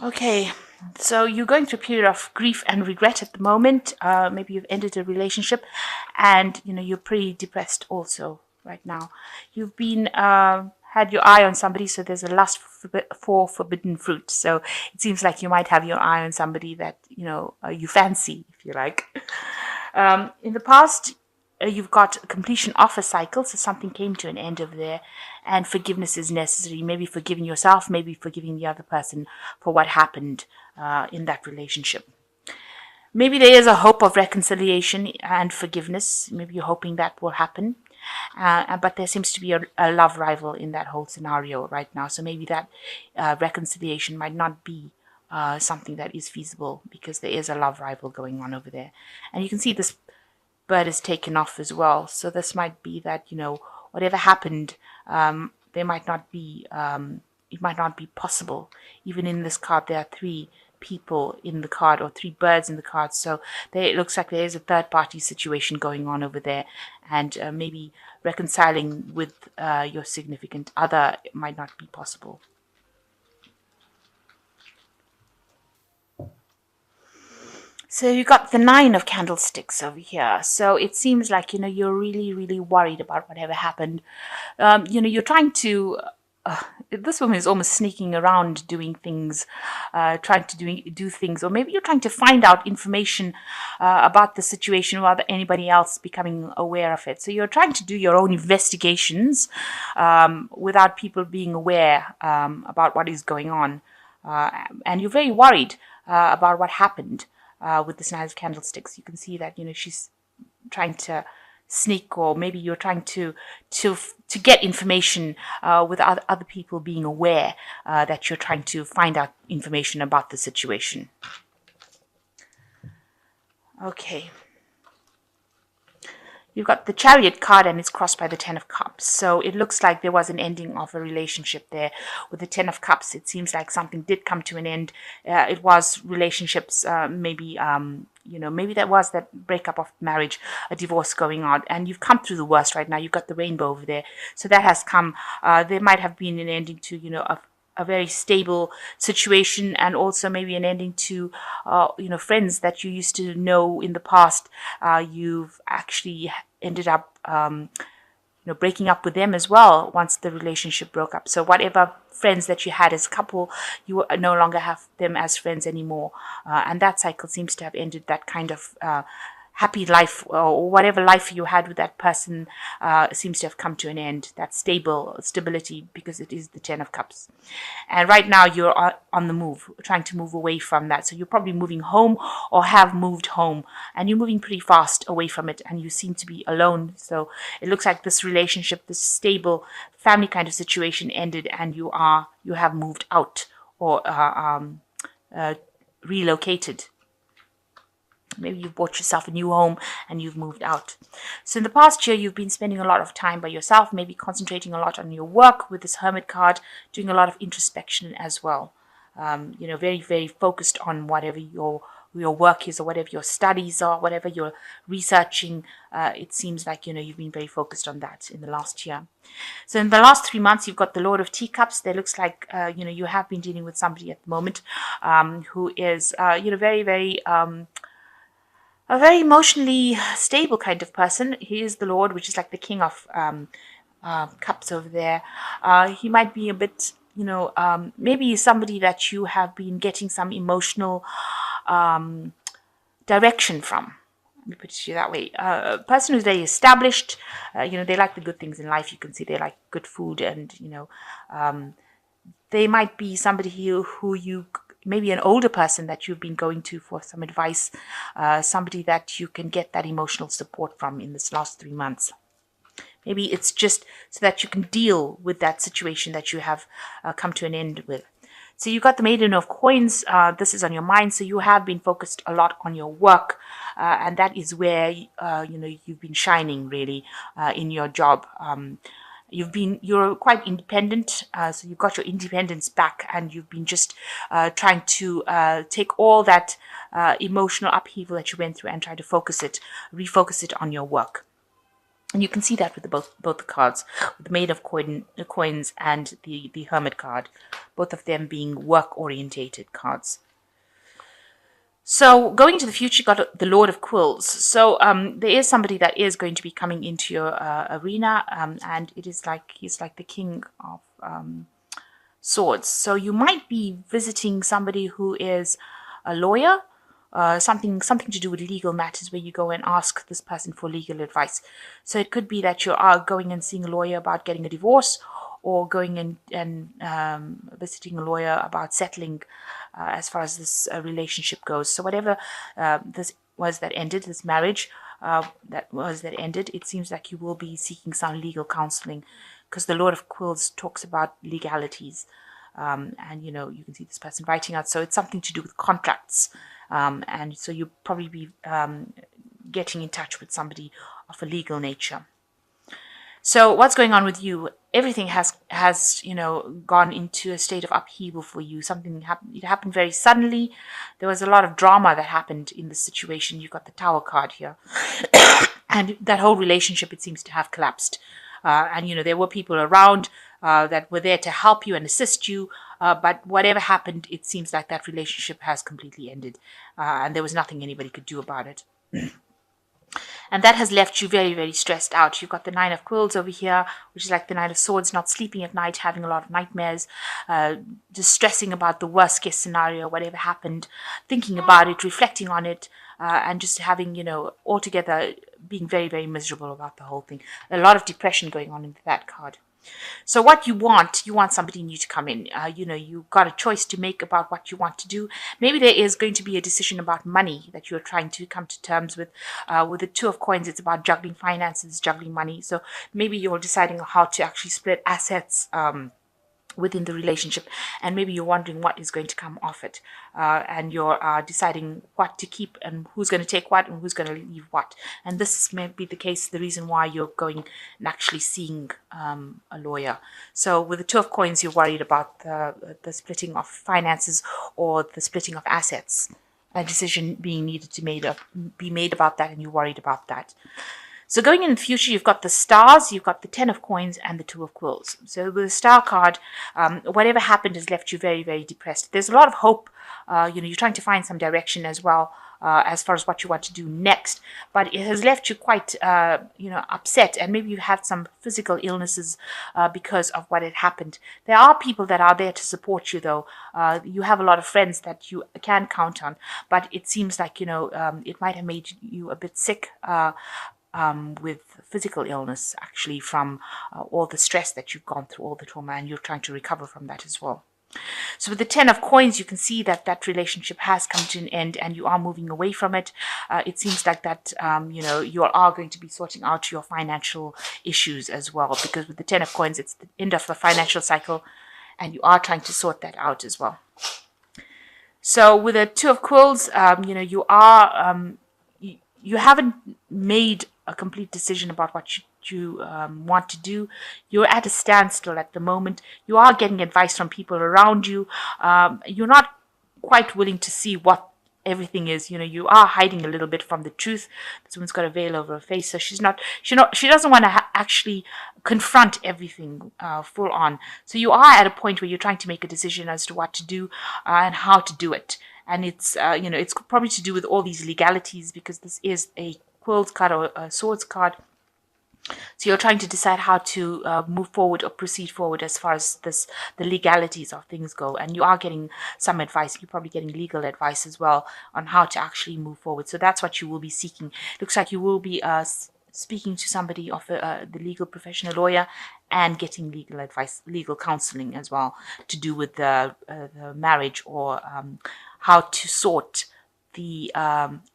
Okay, so you're going through a period of grief and regret at the moment. Maybe you've ended a relationship, and you're pretty depressed also right now. You've been had your eye on somebody, so there's a lust for forbidden fruit. So it seems like you might have your eye on somebody that you fancy, if you like. In the past, you've got a completion of a cycle, so something came to an end over there, and forgiveness is necessary. Maybe forgiving yourself, maybe forgiving the other person for what happened in that relationship. Maybe there is a hope of reconciliation and forgiveness. Maybe you're hoping that will happen. But there seems to be a love rival in that whole scenario right now. So maybe that reconciliation might not be something that is feasible because there is a love rival going on over there. And you can see this bird is taken off as well. So this might be that, whatever happened, there might not be, it might not be possible. Even in this card, there are 3 people in the card or 3 birds in the card. So it looks like there is a third party situation going on over there. And maybe reconciling with your significant other might not be possible. So you got the 9 of candlesticks over here. So it seems like, you're really, really worried about whatever happened. You're trying to, this woman is almost sneaking around doing things, trying to do things, or maybe you're trying to find out information about the situation without anybody else becoming aware of it. So you're trying to do your own investigations without people being aware about what is going on. And you're very worried about what happened. With this 9 of candlesticks, you can see that she's trying to sneak, or maybe you're trying to get information without other people being aware that you're trying to find out information about the situation. Okay. You've got the Chariot card and it's crossed by the 10 of Cups. So it looks like there was an ending of a relationship there. With the 10 of Cups, it seems like something did come to an end. It was relationships, maybe there was that breakup of marriage, a divorce going on, and you've come through the worst right now. You've got the rainbow over there. So that has come. There might have been an ending to, a very stable situation, and also maybe an ending to friends that you used to know in the past. You've actually ended up breaking up with them as well once the relationship broke up. So whatever friends that you had as a couple, you no longer have them as friends anymore, and that cycle seems to have ended. That kind of happy life, or whatever life you had with that person, seems to have come to an end. That stability, because it is the 10 of Cups. And right now you're on the move, trying to move away from that. So you're probably moving home or have moved home, and you're moving pretty fast away from it, and you seem to be alone. So it looks like this relationship, this stable family kind of situation ended, and you have moved out, or relocated. Maybe you've bought yourself a new home and you've moved out. So in the past year, you've been spending a lot of time by yourself, maybe concentrating a lot on your work with this Hermit card, doing a lot of introspection as well. Very, very focused on whatever your work is, or whatever your studies are, whatever you're researching. It seems like, you've been very focused on that in the last year. So in the last 3 months, you've got the Lord of Teacups. There looks like, you have been dealing with somebody at the moment who is, very, very... a very emotionally stable kind of person. He is the Lord, which is like the King of Cups over there. He might be a bit, maybe somebody that you have been getting some emotional direction from. Let me put it that way. A person who's very established, they like the good things in life. You can see they like good food, and, they might be somebody who you... maybe an older person that you've been going to for some advice, somebody that you can get that emotional support from in this last 3 months. Maybe it's just so that you can deal with that situation that you have come to an end with. So you got the Maiden of Coins. This is on your mind. So you have been focused a lot on your work, and that is where you've been shining really in your job. You're quite independent, so you've got your independence back, and you've been just trying to take all that emotional upheaval that you went through and try to refocus it on your work. And you can see that with both the cards, with the Maid of Coins and the Hermit card, both of them being work-orientated cards. So going into the future, you got the Lord of Quills. So there is somebody that is going to be coming into your arena, and it is like he's like the King of Swords. So you might be visiting somebody who is a lawyer, something to do with legal matters, where you go and ask this person for legal advice. So it could be that you are going and seeing a lawyer about getting a divorce, or going and visiting a lawyer about settling as far as this relationship goes. So whatever this was that ended, this marriage that ended, it seems like you will be seeking some legal counseling, because the Lord of Quills talks about legalities. And you can see this person writing out, so it's something to do with contracts, and so you'll probably be getting in touch with somebody of a legal nature. So what's going on with you? Everything has gone into a state of upheaval for you. Something happened. It happened very suddenly. There was a lot of drama that happened in this situation. You've got the Tower card here, and that whole relationship, it seems to have collapsed. And there were people around that were there to help you and assist you. But whatever happened, it seems like that relationship has completely ended, and there was nothing anybody could do about it. And that has left you very, very stressed out. You've got the Nine of Quills over here, which is like the Knight of Swords, not sleeping at night, having a lot of nightmares, just stressing about the worst case scenario, whatever happened, thinking about it, reflecting on it, and just having, altogether being very, very miserable about the whole thing. A lot of depression going on in that card. So what you want somebody new to come in. You've got a choice to make about what you want to do. Maybe there is going to be a decision about money that you're trying to come to terms with. With the Two of Coins, it's about juggling finances, juggling money. So maybe you're deciding how to actually split assets within the relationship, and maybe you're wondering what is going to come off it, and you're deciding what to keep and who's going to take what and who's going to leave what. And this may be the case, the reason why you're going and actually seeing a lawyer. So with the Two of Coins, you're worried about the splitting of finances or the splitting of assets, a decision being needed to be made about that, and you're worried about that. So going in the future, you've got the Stars, you've got the Ten of Coins, and the Two of Quills. So with the Star card, whatever happened has left you very, very depressed. There's a lot of hope. You're trying to find some direction as well, as far as what you want to do next. But it has left you quite, upset. And maybe you had some physical illnesses because of what had happened. There are people that are there to support you, though. You have a lot of friends that you can count on. But it seems like, it might have made you a bit sick. With physical illness, actually, from all the stress that you've gone through, all the trauma, and you're trying to recover from that as well. So with the Ten of Coins, you can see that relationship has come to an end, and you are moving away from it. It seems like that, you are going to be sorting out your financial issues as well, because with the Ten of Coins, it's the end of the financial cycle, and you are trying to sort that out as well. So with the Two of Quills, you haven't made a complete decision about what you want to do. You're at a standstill at the moment. You are getting advice from people around you. You're not quite willing to see what everything is. You are hiding a little bit from the truth. This woman's got a veil over her face, so she doesn't want to actually confront everything full on. So you are at a point where you're trying to make a decision as to what to do and how to do it. And it's it's probably to do with all these legalities, because this is a Quills card or a Swords card. So you're trying to decide how to move forward or proceed forward as far as the legalities of things go. And you are getting some advice. You're probably getting legal advice as well on how to actually move forward. So that's what you will be seeking. Looks like you will be speaking to somebody of the legal professional lawyer, and getting legal advice, legal counseling as well, to do with the marriage, or how to sort the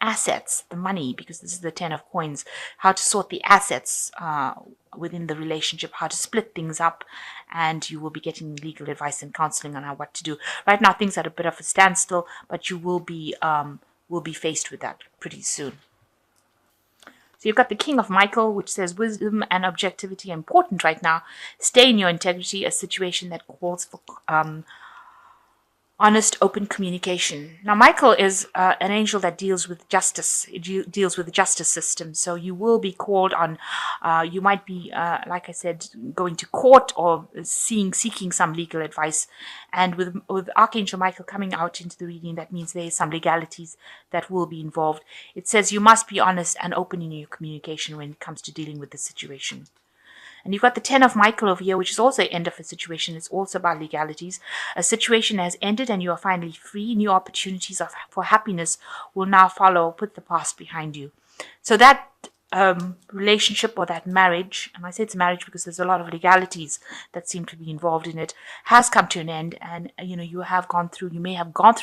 assets, the money, because this is the Ten of Coins, how to sort the assets within the relationship, how to split things up, and you will be getting legal advice and counseling on what to do. Right now, things are at a bit of a standstill, but you will be faced with that pretty soon. So you've got the King of Michael, which says wisdom and objectivity are important right now. Stay in your integrity, a situation that calls for honest, open communication. Now, Michael is an angel that deals with justice. It deals with the justice system. So you will be called on. You might be, like I said, going to court or seeking some legal advice. And with Archangel Michael coming out into the reading, that means there is some legalities that will be involved. It says you must be honest and open in your communication when it comes to dealing with the situation. And you've got the Ten of Michael over here, which is also the end of a situation. It's also about legalities. A situation has ended and you are finally free. New opportunities for happiness will now follow. Put the past behind you. So that relationship or that marriage, and I say it's a marriage because there's a lot of legalities that seem to be involved in it, has come to an end. And you may have gone through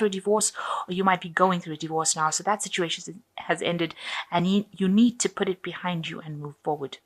a divorce, or you might be going through a divorce now. So that situation has ended, and you need to put it behind you and move forward.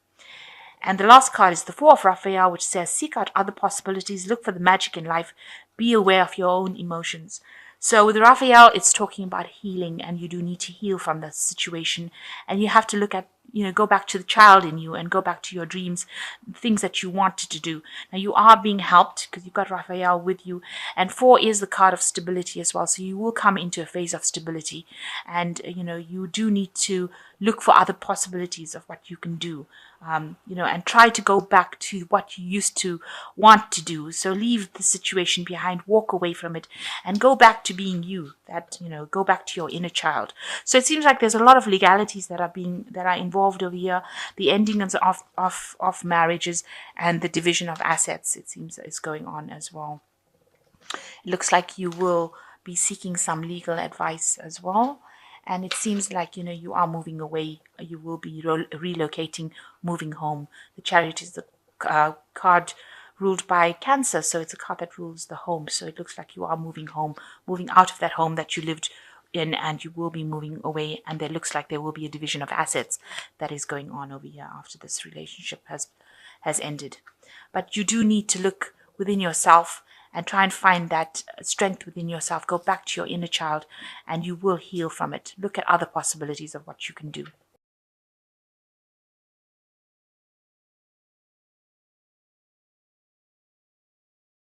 And the last card is the Four of Raphael, which says, seek out other possibilities, look for the magic in life, be aware of your own emotions. So with Raphael, it's talking about healing, and you do need to heal from that situation. And you have to look at, go back to the child in you and go back to your dreams, things that you wanted to do. Now you are being helped because you've got Raphael with you. And 4 is the card of stability as well. So you will come into a phase of stability. And, you do need to look for other possibilities of what you can do. And try to go back to what you used to want to do. So leave the situation behind, walk away from it, and go back to being you. Go back to your inner child. So it seems like there's a lot of legalities that are involved over here. The ending of marriages and the division of assets, it seems, is going on as well. It looks like you will be seeking some legal advice as well. And it seems like, you are moving away. You will be relocating, moving home. The Chariot is the card ruled by Cancer. So it's a card that rules the home. So it looks like you are moving home, moving out of that home that you lived in, and you will be moving away. And there looks like there will be a division of assets that is going on over here after this relationship has ended. But you do need to look within yourself and try and find that strength within yourself. Go back to your inner child and you will heal from it. Look at other possibilities of what you can do.